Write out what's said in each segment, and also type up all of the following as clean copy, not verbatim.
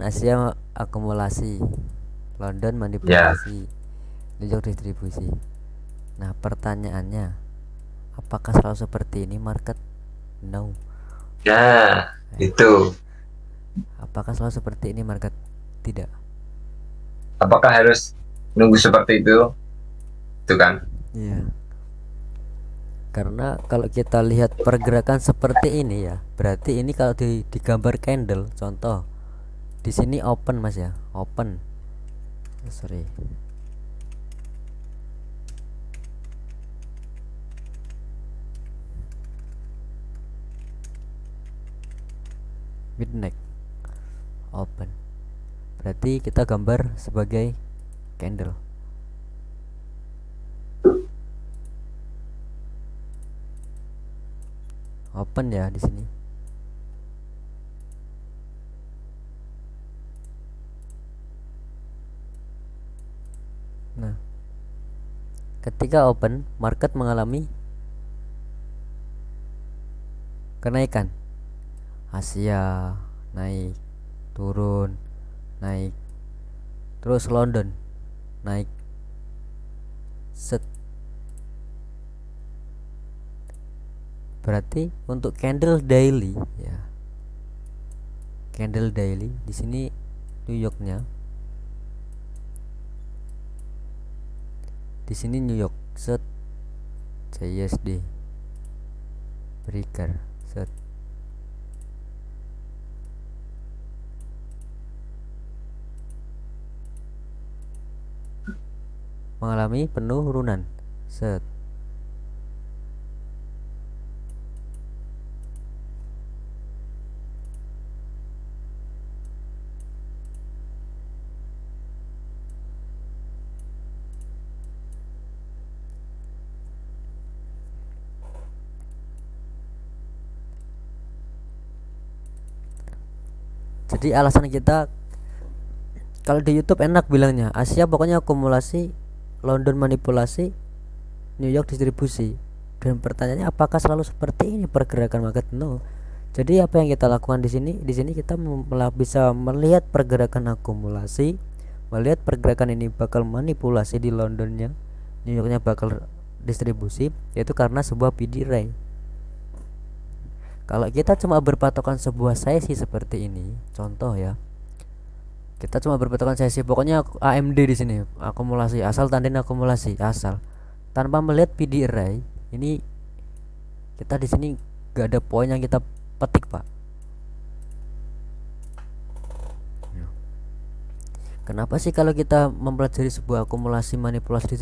Asia akumulasi, London Ya, manipulasi, New York distribusi. Nah, pertanyaannya, apakah selalu seperti ini market? No. ya, Eh, itu. apakah selalu seperti ini market? Tidak. Apakah harus nunggu seperti itu? Itu kan? Iya. Karena kalau kita lihat pergerakan seperti ini ya, berarti ini kalau di gambar candle, contoh di sini open mas ya, open. Sorry, midnight open. Berarti kita gambar sebagai candle open ya di sini. Nah, ketika open, market mengalami kenaikan. Asia naik, turun, naik, terus London naik. Set. Berarti untuk candle daily ya, candle daily di sini New Yorknya, di sini New York. Set. JSD breaker. Set. Mengalami penurunan. Set. Jadi alasan kita kalau di YouTube enak bilangnya Asia pokoknya akumulasi, London manipulasi, New York distribusi. Dan pertanyaannya apakah selalu seperti ini pergerakan market? No. Jadi apa yang kita lakukan di sini? Di sini kita bisa melihat pergerakan akumulasi, melihat pergerakan ini bakal manipulasi di Londonnya, New Yorknya bakal distribusi, yaitu karena sebuah PD array. Kalau kita cuma berpatokan sebuah sesi seperti ini, contoh ya, kita cuma berpatokan sesi, pokoknya AMD di sini akumulasi, asal tandain akumulasi, asal tanpa melihat PD array, ini kita di sini gak ada poin yang kita petik pak. Kenapa sih kalau kita mempelajari sebuah akumulasi manipulasi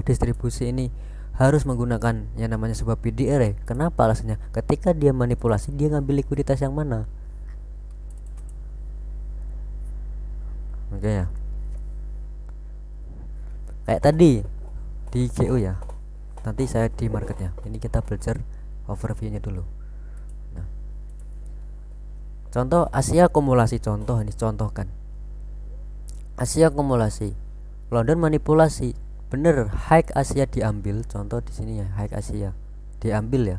distribusi ini harus menggunakan yang namanya sebuah PDR ya? Kenapa alasannya? Ketika dia manipulasi dia ngambil likuiditas yang mana? Oke ya. Kayak tadi di GU ya. Nanti saya di marketnya. Ini kita belajar overviewnya dulu. Nah, contoh Asia akumulasi, contoh ini contohkan. Asia akumulasi, London manipulasi. Bener, high Asia diambil, contoh di sini ya, high Asia diambil ya.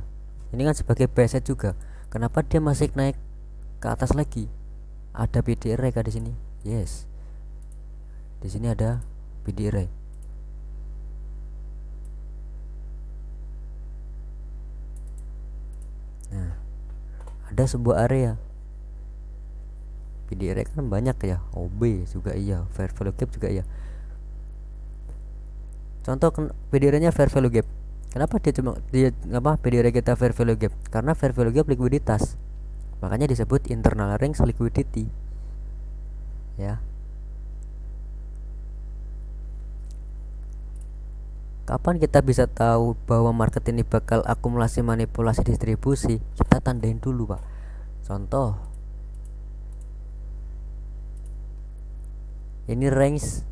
Ini kan sebagai preset juga. Kenapa dia masih naik ke atas lagi? Ada PDR kah di sini? Yes. Di sini ada PDR. Nah, ada sebuah area. PDR kan banyak ya. OB juga iya, fair value gap juga iya. Contoh PDR-nya fair value gap. Kenapa dia apa PDR kita fair value gap? Karena fair value gap likuiditas. Makanya disebut internal range liquidity. Ya. Kapan kita bisa tahu bahwa market ini bakal akumulasi manipulasi distribusi? Kita tandain dulu, Pak. Contoh, ini range.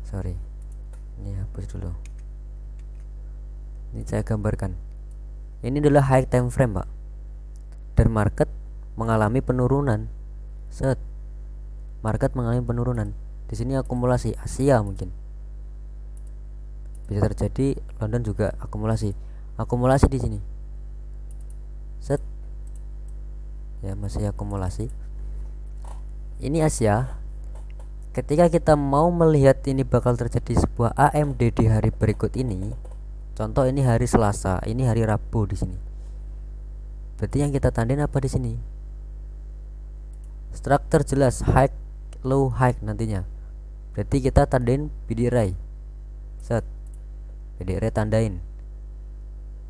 Sorry. Ini hapus dulu. Ini saya gambarkan. Ini adalah high time frame, Pak. Dan market mengalami penurunan. Set. Market mengalami penurunan. Di sini akumulasi Asia mungkin. Bisa terjadi London juga akumulasi. Akumulasi di sini. Set. ya, masih akumulasi. Ini Asia. Ketika kita mau melihat ini bakal terjadi sebuah AMD di hari berikut ini, contoh ini hari Selasa, ini hari Rabu di sini. Berarti yang kita tandain apa di sini? Struktur jelas, high, low, high nantinya. Berarti kita tandain PDRI. Set. PDRI tandain.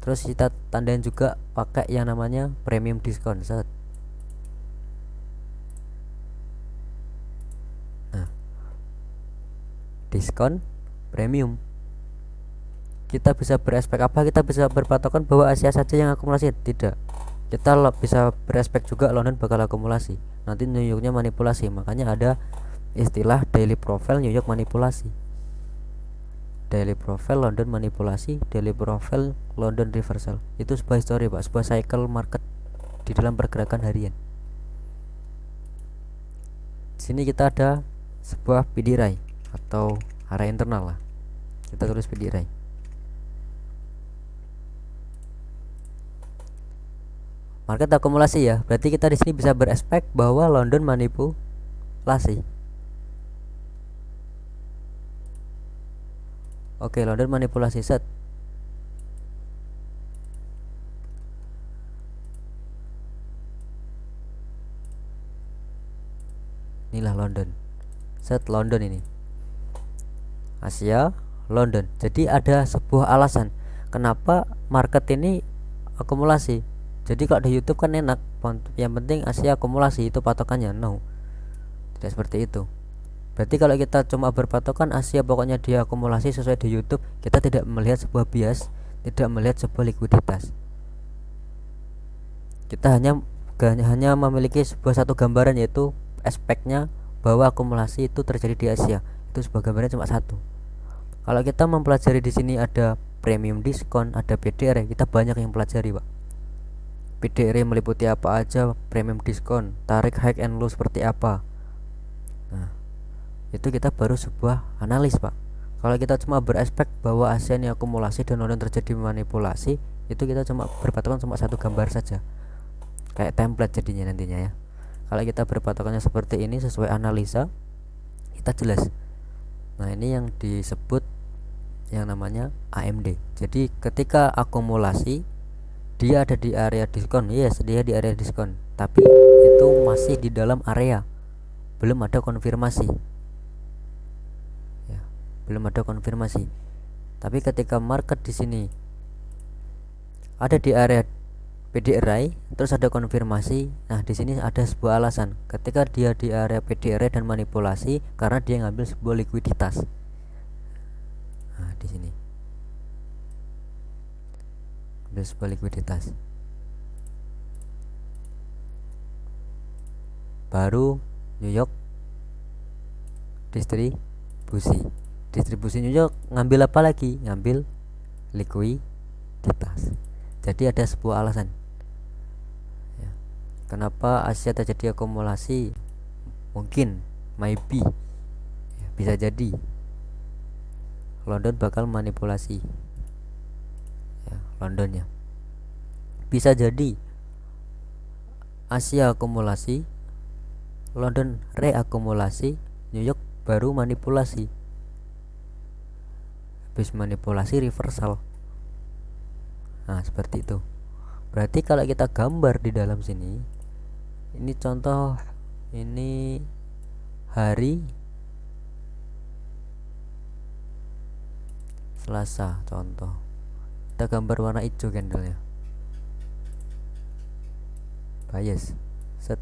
Terus kita tandain juga pakai yang namanya premium diskon. Set. Nah, diskon premium. Kita bisa berespek apa? Kita bisa berpatokan bahwa Asia saja yang akumulasi? Tidak. Kita bisa berespek juga London bakal akumulasi. Nanti New Yorknya manipulasi. Makanya ada istilah daily profile New York manipulasi. Daily profile London manipulasi, daily profile London reversal. Itu sebuah histori, Pak, sebuah cycle market di dalam pergerakan harian. Di sini kita ada sebuah PDRI atau area internal lah. Kita tulis PDRI. Market akumulasi ya. Berarti kita di sini bisa berespek bahwa London manipulasi. Oke, London manipulasi set. Inilah London. Set London ini. Asia, London. Jadi ada sebuah alasan kenapa market ini akumulasi. Jadi kalau di YouTube kan enak, yang penting Asia akumulasi itu patokannya. No, tidak seperti itu. Berarti kalau kita cuma berpatokan Asia pokoknya dia akumulasi sesuai di YouTube, kita tidak melihat sebuah bias, tidak melihat sebuah likuiditas. Kita hanya memiliki sebuah satu gambaran, yaitu aspeknya bahwa akumulasi itu terjadi di Asia. Itu sebuah gambaran cuma satu. Kalau kita mempelajari di sini ada premium diskon, ada PDR, kita banyak yang pelajari, Pak. PDR meliputi apa aja, premium diskon, tarik high and low seperti apa. Nah, itu kita baru sebuah analis, Pak. Kalau kita cuma beraspek bahwa Asia ini akumulasi dan London terjadi manipulasi, itu kita cuma berpatokan cuma satu gambar saja, kayak template jadinya nantinya ya. Kalau kita berpatokannya seperti ini sesuai analisa, kita jelas. Nah, ini yang disebut yang namanya AMD. Jadi ketika akumulasi dia ada di area diskon, yes, dia di area diskon, tapi itu masih di dalam area, belum ada konfirmasi ya, belum ada konfirmasi. Tapi ketika market di sini ada di area PDRI terus ada konfirmasi, nah di sini ada sebuah alasan ketika dia di area PDRI dan manipulasi karena dia ngambil sebuah likuiditas. Nah, di sini ambil sebuah likuiditas. Baru New York distribusi New York ngambil apa lagi? Ngambil likuiditas. Jadi ada sebuah alasan ya, kenapa Asia terjadi akumulasi. Mungkin maybe ya, bisa jadi London bakal manipulasi ya, Londonnya. Bisa jadi Asia akumulasi, London reakumulasi, New York baru manipulasi. Habis manipulasi reversal. Nah, seperti itu. Berarti kalau kita gambar di dalam sini, ini contoh, ini hari Selasa contoh. Kita gambar warna hijau candlenya. Bias. Set.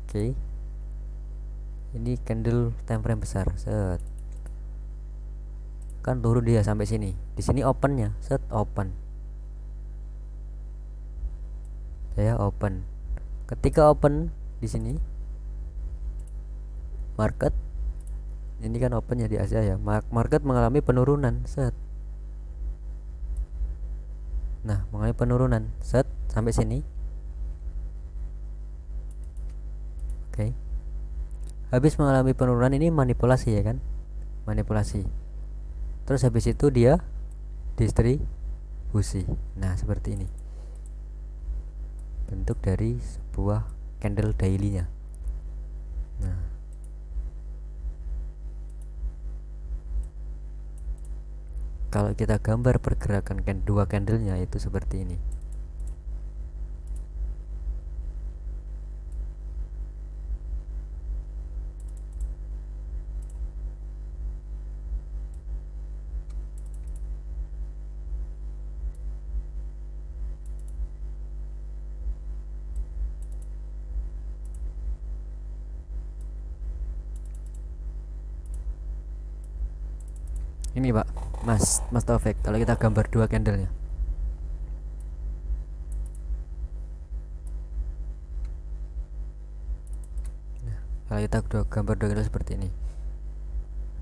Oke. Ini candle time frame besar. Set. Kan turun dia sampai sini. Di sini opennya, set open. Saya open. Ketika open di sini market ini kan opennya di Asia ya. Market mengalami penurunan, set. Nah, mengalami penurunan, set sampai sini. Oke. Habis mengalami penurunan ini manipulasi ya kan? Manipulasi. Terus habis itu dia distribusi. Nah, seperti ini. bentuk dari sebuah candle daily-nya. Nah, kalau kita gambar pergerakan dua candlenya itu seperti ini. Ini Pak, Mas Taufik, kalau kita gambar dua candlenya. Nah, kalau kita gambar dua candle seperti ini.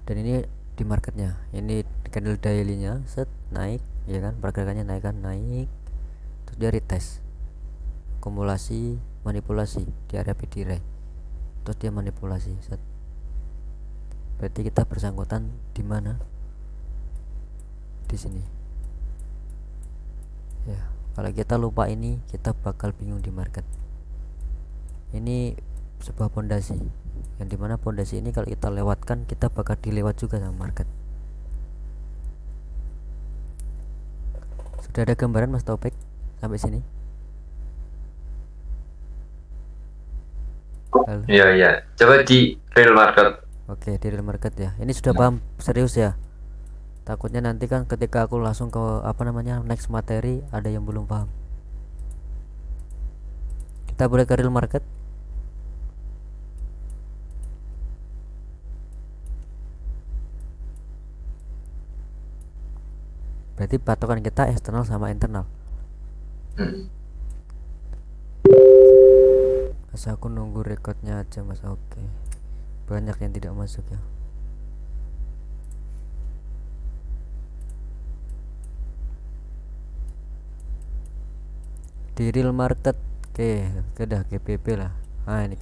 Dan ini di marketnya, ini candle daily-nya set naik, ya kan, pergerakannya naik kan, naik, terus dia retest, akumulasi, manipulasi di area PDRE, terus dia manipulasi set. Berarti kita bersangkutan di mana? Di sini. Ya, kalau kita lupa ini, kita bakal bingung di market. Ini sebuah pondasi, yang dimana pondasi ini kalau kita lewatkan, kita bakal dilewat juga sama market. Sudah ada gambaran Mas Taufik sampai sini? Halo. Iya. Coba di real market. Oke, di real market ya. Ini sudah paham serius ya? Takutnya nanti kan ketika aku langsung ke next materi, ada yang belum paham. Kita boleh ke real market. Berarti patokan kita eksternal sama internal. Mas aku nunggu recordnya aja Mas. Oke, banyak yang tidak masuk ya. Di real market, oke dah GBP lah. Ini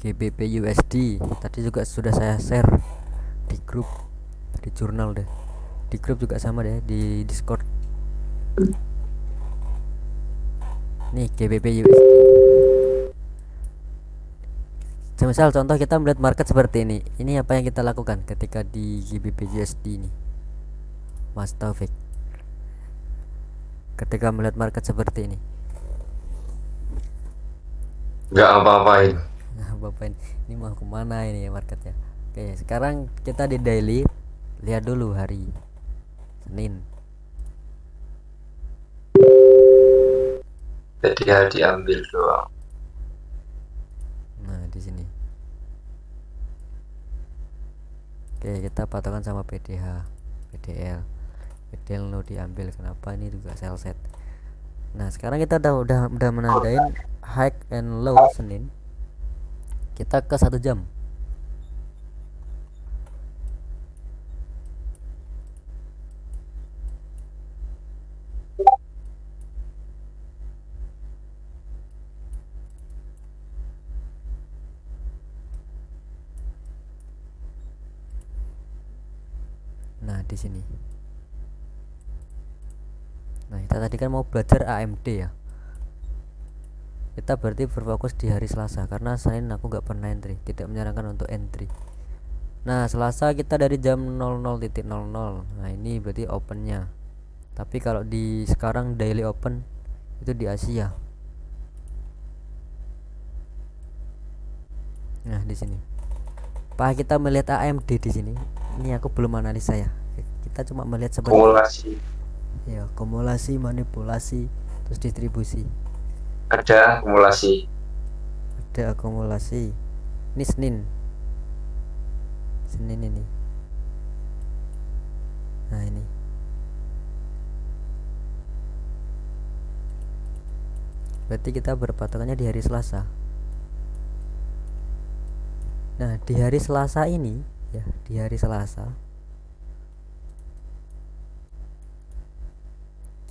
GBP USD tadi juga sudah saya share di grup, di jurnal deh, di grup juga sama deh, di Discord. Nih GBP USD. Misal contoh kita melihat market seperti ini. Ini apa yang kita lakukan ketika di GBP USD ini, Mas Taufik? Ketika melihat market seperti ini, nggak apa-apain. nah bapak ini mau kemana ini ya marketnya? Oke, sekarang kita di daily, lihat dulu hari Senin. Jadi ya diambil doang. Nah di sini. Oke, kita patokan sama PDH, PDL lo diambil. Kenapa? Ini juga sell set. Nah sekarang kita udah menandain high and low Senin. Kita ke 1 jam. Nah di sini. Nah kita tadi kan mau belajar AMD ya. Kita berarti berfokus di hari Selasa, karena Senin aku nggak pernah entry, tidak menyarankan untuk entry. Nah Selasa kita dari jam 00.00. Nah ini berarti opennya. Tapi kalau di sekarang daily open itu di Asia. Nah di sini. Pak kita melihat AMD di sini. Ini aku belum analisa ya. Kita cuma melihat seperti Akumulasi. ya, akumulasi, manipulasi, terus distribusi. Ada akumulasi. Ada akumulasi. Ini Senin ini. Nah ini. Berarti kita berpatokannya di hari Selasa. Nah di hari Selasa ini ya, di hari Selasa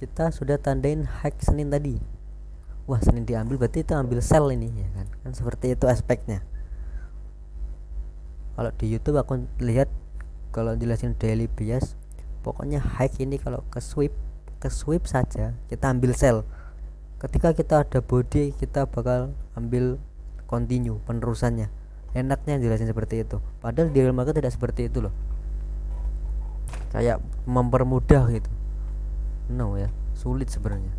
kita sudah tandain high Senin tadi. Wah Senin diambil, berarti itu ambil sell ini ya kan, seperti itu aspeknya. Kalau di YouTube aku lihat, kalau jelasin daily bias, pokoknya high ini kalau ke sweep saja kita ambil sell. Ketika kita ada body, kita bakal ambil continue penerusannya. Enaknya jelasin seperti itu, padahal di real market tidak seperti itu loh, kayak mempermudah gitu. No ya, sulit sebenarnya,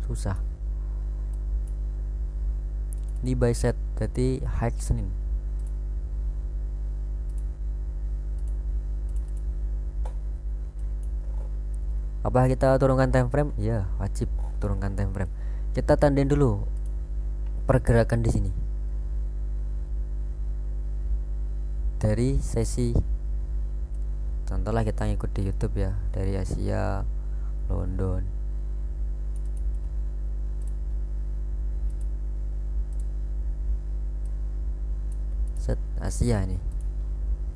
susah. Ini buy set jadi high Senin. Apa kita turunkan time frame? Ya, wajib turunkan time frame. Kita tandain dulu pergerakan di sini. Dari sesi, contohlah kita ngikut di YouTube ya, dari Asia, London. Set Asia nih,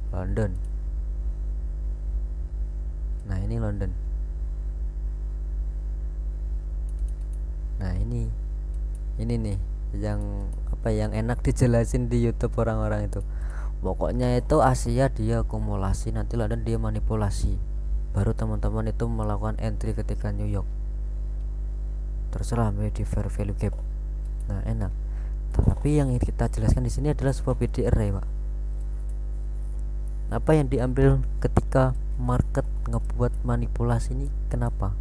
London. Nah, ini London. Nah, ini nih yang apa yang enak dijelasin di YouTube orang-orang itu. Pokoknya itu Asia dia akumulasi, nanti London dia manipulasi. Baru teman-teman itu melakukan entry ketika New York. Terserah mau di fair value gap. Nah, enak. Tapi yang kita jelaskan di sini adalah sebuah PD array, Pak. Apa yang diambil ketika market ngebuat manipulasi ini kenapa?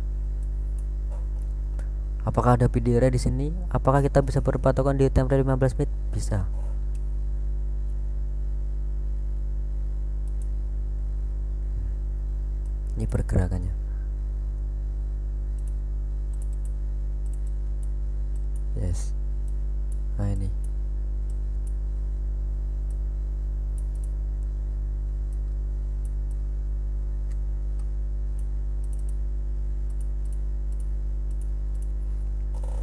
Apakah ada PD array di sini? Apakah kita bisa berpatokan di time frame 15 menit? Bisa. Ini pergerakannya. Yes. Nah, ini.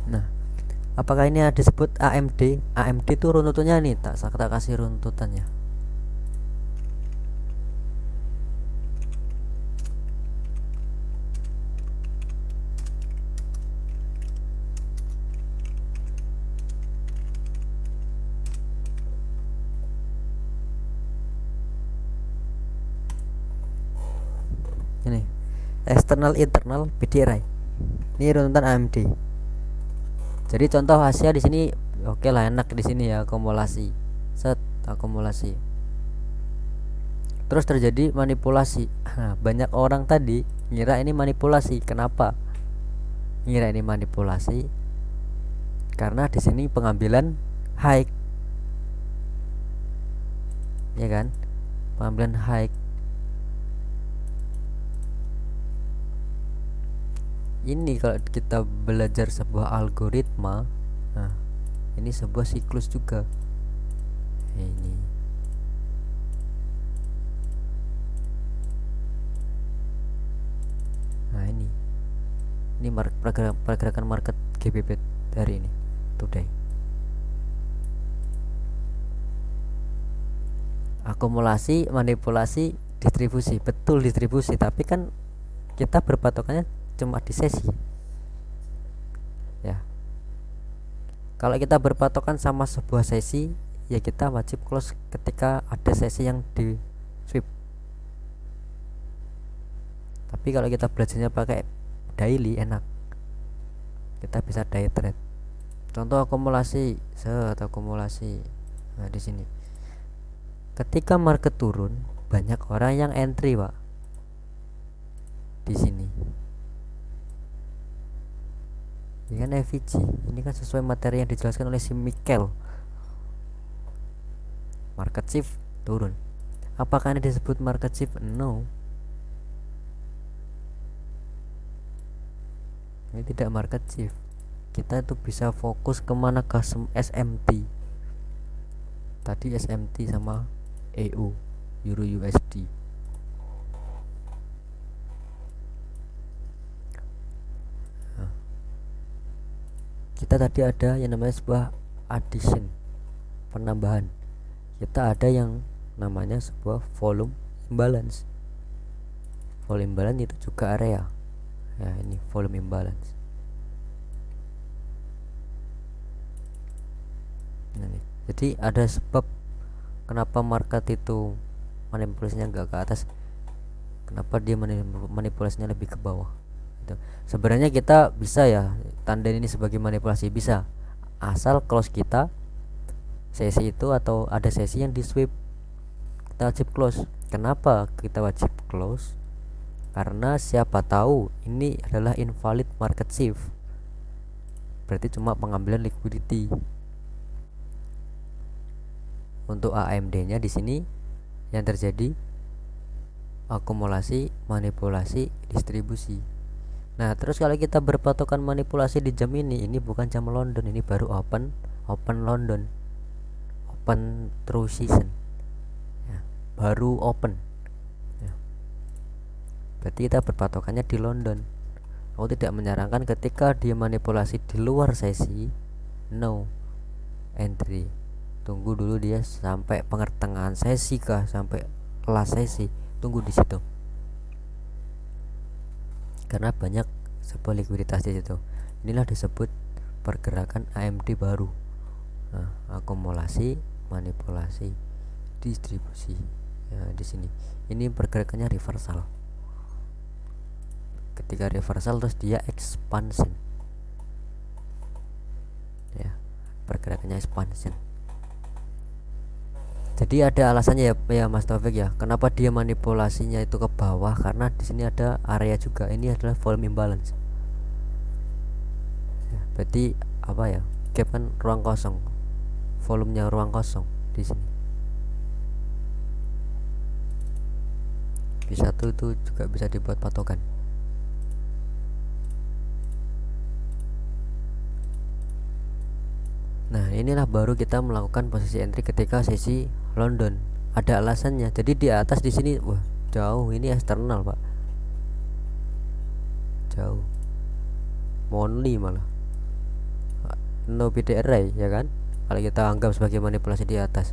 Nah, apakah ini ada disebut AMD? AMD itu runtutannya nih, tak kasih runtutannya. Ini external internal PD array. Ini runtutan AMD. Jadi contoh Asia di sini oke lah, enak di sini ya, akumulasi. Set akumulasi. Terus terjadi manipulasi. Nah, banyak orang tadi ngira ini manipulasi. Kenapa? Ngira ini manipulasi karena di sini pengambilan high. Ya kan? Pengambilan high. Ini kalau kita belajar sebuah algoritma, nah ini sebuah siklus juga. Ini nah ini pergerakan market GBP hari ini today. Akumulasi, manipulasi, distribusi. Betul, distribusi, tapi kan kita berpatokannya cuma di sesi ya. Kalau kita berpatokan sama sebuah sesi, ya kita wajib close ketika ada sesi yang di sweep. Tapi kalau kita belajarnya pakai daily, enak, kita bisa day trade. Contoh akumulasi, akumulasi. Nah, di sini ketika market turun, banyak orang yang entry, Pak. Di sini ini kan FVG, ini kan sesuai materi yang dijelaskan oleh si Mikel. Market shift turun. Apakah ini disebut market shift? No, ini tidak market shift. Kita itu bisa fokus kemana, ke SMT tadi, SMT sama EU, Euro USD. Kita tadi ada yang namanya sebuah addition, penambahan. Kita ada yang namanya sebuah volume imbalance. Volume imbalance itu juga area. Ya, ini volume imbalance. Nah, nih. Jadi ada sebab kenapa market itu manipulasinya enggak ke atas, kenapa dia manipulasinya lebih ke bawah. Tuh. Sebenarnya kita bisa ya tandain ini sebagai manipulasi, bisa, asal close kita sesi itu atau ada sesi yang di sweep kita wajib close. Kenapa kita wajib close? Karena siapa tahu ini adalah invalid market shift, berarti cuma pengambilan liquidity. Untuk AMD nya di sini yang terjadi akumulasi, manipulasi, distribusi. Nah, terus kalau kita berpatokan manipulasi di jam ini bukan jam London, ini baru open London, open through season ya, baru open ya. Berarti kita berpatokannya di London. Aku tidak menyarankan ketika dia manipulasi di luar sesi, no entry, tunggu dulu dia sampai pertengahan sesi kah, sampai last sesi, tunggu di situ karena banyak sebuah likuiditas di situ. Inilah disebut pergerakan AMD baru. Nah, akumulasi, manipulasi, distribusi. Ya, di sini ini pergerakannya reversal. Ketika reversal terus dia expansion. Ya, pergerakannya expansion. Jadi ada alasannya ya Mas Taufik ya, kenapa dia manipulasinya itu ke bawah, karena di sini ada area juga. Ini adalah volume imbalance. Ya, berarti apa ya? Gap kan ruang kosong. Volumenya ruang kosong di sini. Bisa tuh itu juga bisa dibuat patokan. Nah, inilah baru kita melakukan posisi entry ketika sesi London. Ada alasannya. Jadi di atas di sini wah, jauh, ini eksternal, Pak. Jauh. Monthly malah. No PD array ya kan? Kalau kita anggap sebagai manipulasi di atas.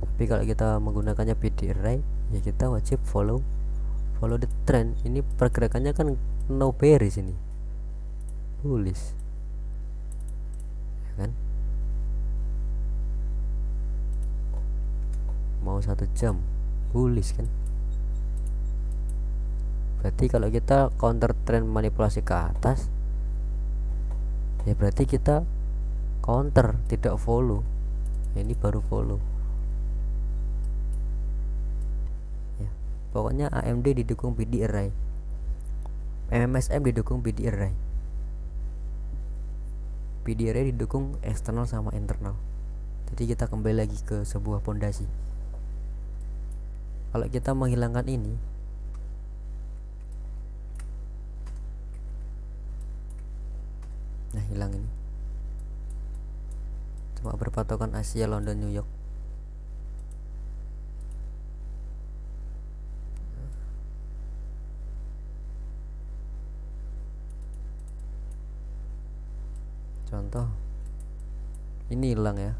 Tapi kalau kita menggunakannya PD array, ya kita wajib follow the trend. Ini pergerakannya kan no bearish ini. Bullish. Kan mau 1 jam bullish kan, berarti kalau kita counter trend manipulasi ke atas ya berarti kita counter, tidak follow. Ini baru follow ya. Pokoknya AMD didukung PD array, MMSM didukung PD array, PD array didukung eksternal sama internal. Jadi kita kembali lagi ke sebuah pondasi. Kalau kita menghilangkan ini, nah hilang ini, cuma berpatokan Asia, London, New York. Contoh ini hilang ya.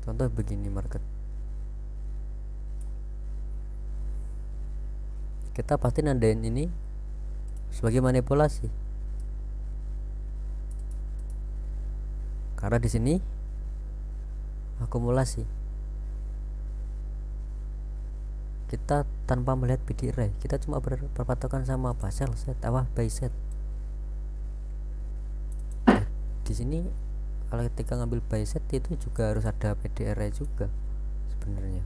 Contoh begini market, kita pasti nandain ini sebagai manipulasi karena di sini akumulasi. Kita tanpa melihat PD array, kita cuma berpatokan sama apa, sell set, buy set. Di sini kalau ketika ngambil buy set itu juga harus ada PD array juga sebenarnya.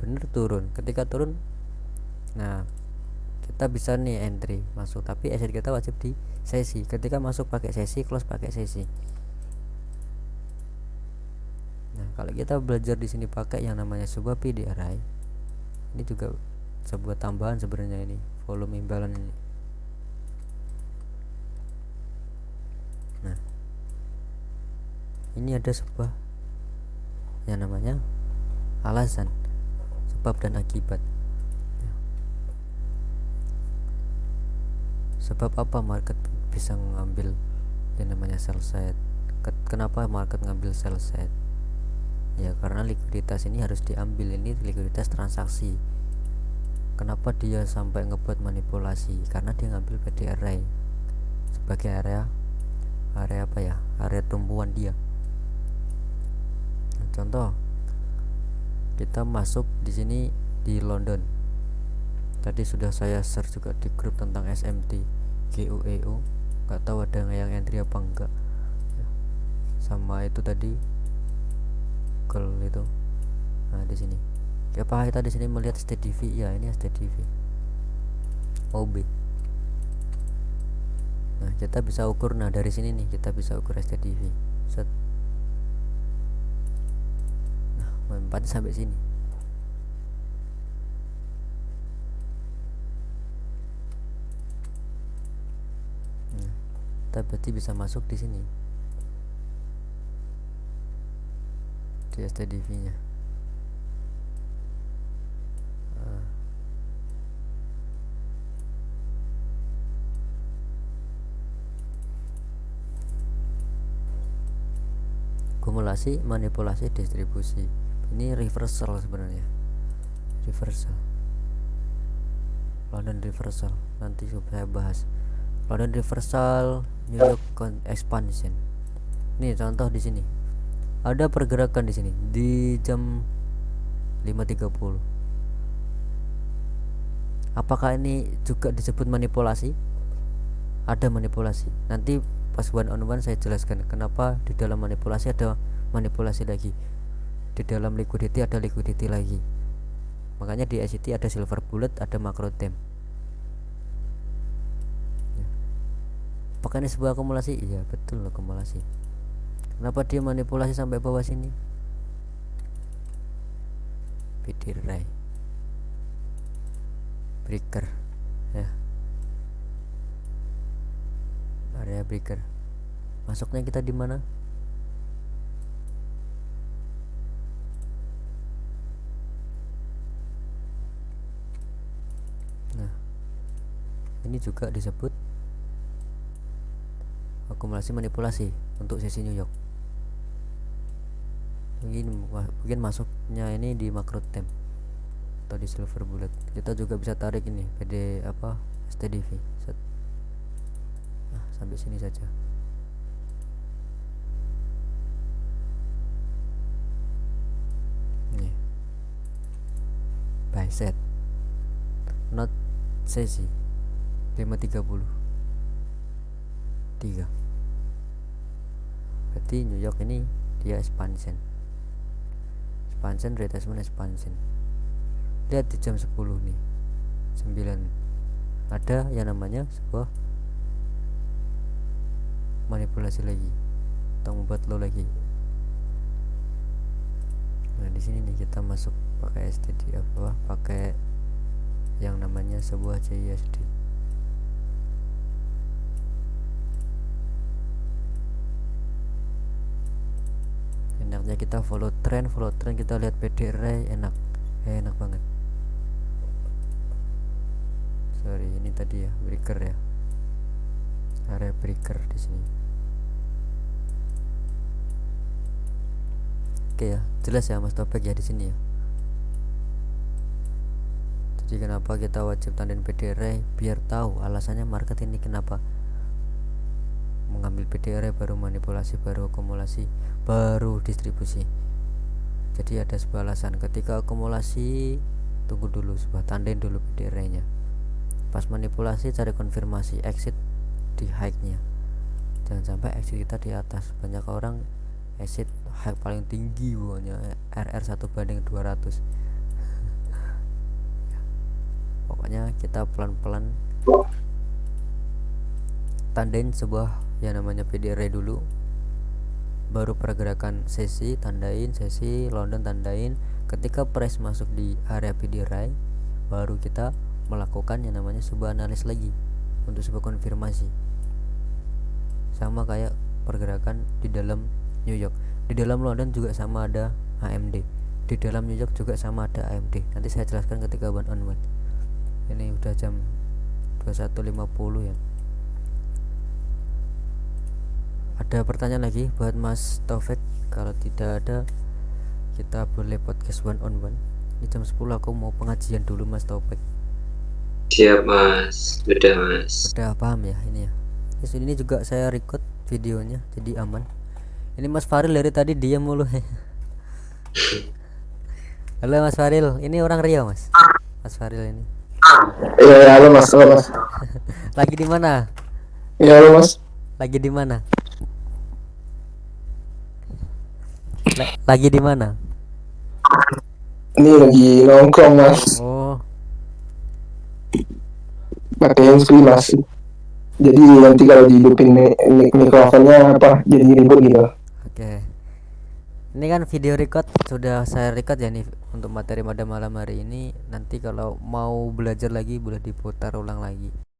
Bener turun, ketika turun, nah kita bisa nih entry masuk, tapi aset kita wajib di sesi. Ketika masuk pakai sesi, close pakai sesi. Nah kalau kita belajar di sini pakai yang namanya sebuah PD array, ini juga sebuah tambahan sebenarnya, ini volume imbalance ini. Nah ini ada sebuah yang namanya alasan, sebab dan akibat. Sebab apa market bisa mengambil yang namanya sell set? Kenapa market ngambil sell set? Ya karena likuiditas ini harus diambil, ini likuiditas transaksi. Kenapa dia sampai ngebuat manipulasi? Karena dia ngambil PD array sebagai area apa ya, area tumpuan dia. Nah, contoh kita masuk di sini di London. Tadi sudah saya share juga di grup tentang SMT GUEU, nggak tahu ada yang entry apa enggak. Sama itu tadi Google itu. Nah di sini apa kita di sini melihat STDV, ya ini STDV OB. Nah kita bisa ukur, nah dari sini nih kita bisa ukur STDV. Set. Nah manfaatnya sampai sini. Nah, kita berarti bisa masuk di sini di STDV nya. Akumulasi, manipulasi, distribusi. Ini reversal sebenarnya. Reversal. London reversal. Nanti saya bahas. London reversal, New York expansion. Nih contoh di sini. Ada pergerakan di sini di jam 5.30. Apakah ini juga disebut manipulasi? Ada manipulasi. Nanti pas one on one saya jelaskan kenapa di dalam manipulasi ada manipulasi lagi, di dalam liquidity ada liquidity lagi. Makanya di ICT ada silver bullet, ada macro time. Apakah ini sebuah akumulasi? Iya betul, akumulasi. Kenapa dia manipulasi sampai bawah sini? Bidirai breaker ya, area breaker. Masuknya kita di mana? Nah ini juga disebut akumulasi manipulasi untuk sesi New York. Mungkin masuknya ini di macro time atau di silver bullet. Kita juga bisa tarik ini PD apa STDV. Nah sampai sini saja. Nih buy set not sesi 5.30 3. Berarti New York ini dia expansion retracement expansion. Lihat di jam 10 nih 9 ada yang namanya sebuah manipulasi lagi atau membuat low lagi. Nah di sini nih kita masuk pakai STD apa, pakai yang namanya sebuah CISD. Enaknya kita follow trend kita lihat PD array, enak banget. Sorry ini tadi ya breaker ya, area breaker di sini. Oke ya, jelas ya Mas Topik ya di sini ya. Jadi kenapa kita wajib tandain PD array, biar tahu alasannya market ini kenapa mengambil PD array, baru manipulasi, baru akumulasi, baru distribusi. Jadi ada sebuah alasan. Ketika akumulasi tunggu dulu, sebuah tandain dulu PD array nya. Pas manipulasi cari konfirmasi, exit di high nya, jangan sampai exit kita di atas. Banyak orang exit high paling tinggi pokoknya RR 1/200. Pokoknya kita pelan-pelan tandain sebuah yang namanya PD array dulu, baru pergerakan sesi tandain, sesi London tandain. Ketika price masuk di area PD array, baru kita melakukan yang namanya sebuah analis lagi untuk sebuah konfirmasi. Sama kayak pergerakan di dalam New York. Di dalam London juga sama ada AMD. Di dalam New York juga sama ada AMD. Nanti saya jelaskan ketika one on one. Ini udah jam 21.50 ya. Ada pertanyaan lagi buat Mas Taufik? Kalau tidak ada, kita boleh podcast one on one. Ini jam 10 aku mau pengajian dulu Mas Taufik. Siap Mas, udah Mas. Udah paham ya ini ya. Terus ini juga saya record videonya jadi aman. Ini Mas Faril dari tadi diam mulu. Halo Mas Faril, ini orang Riau Mas. Mas Faril ini. Iya, ya, halo mas, halo mas. Lagi di mana? Iya, halo mas. Lagi di mana? Lagi di mana? Ini lagi nongkrong mas, Oh, pakai handsfree mas. Jadi nanti kalau dihidupin mikrofonnya apa, jadi ribut gitu. oke. Ini kan video record sudah saya record ya nih untuk materi pada malam hari ini. Nanti kalau mau belajar lagi boleh diputar ulang lagi.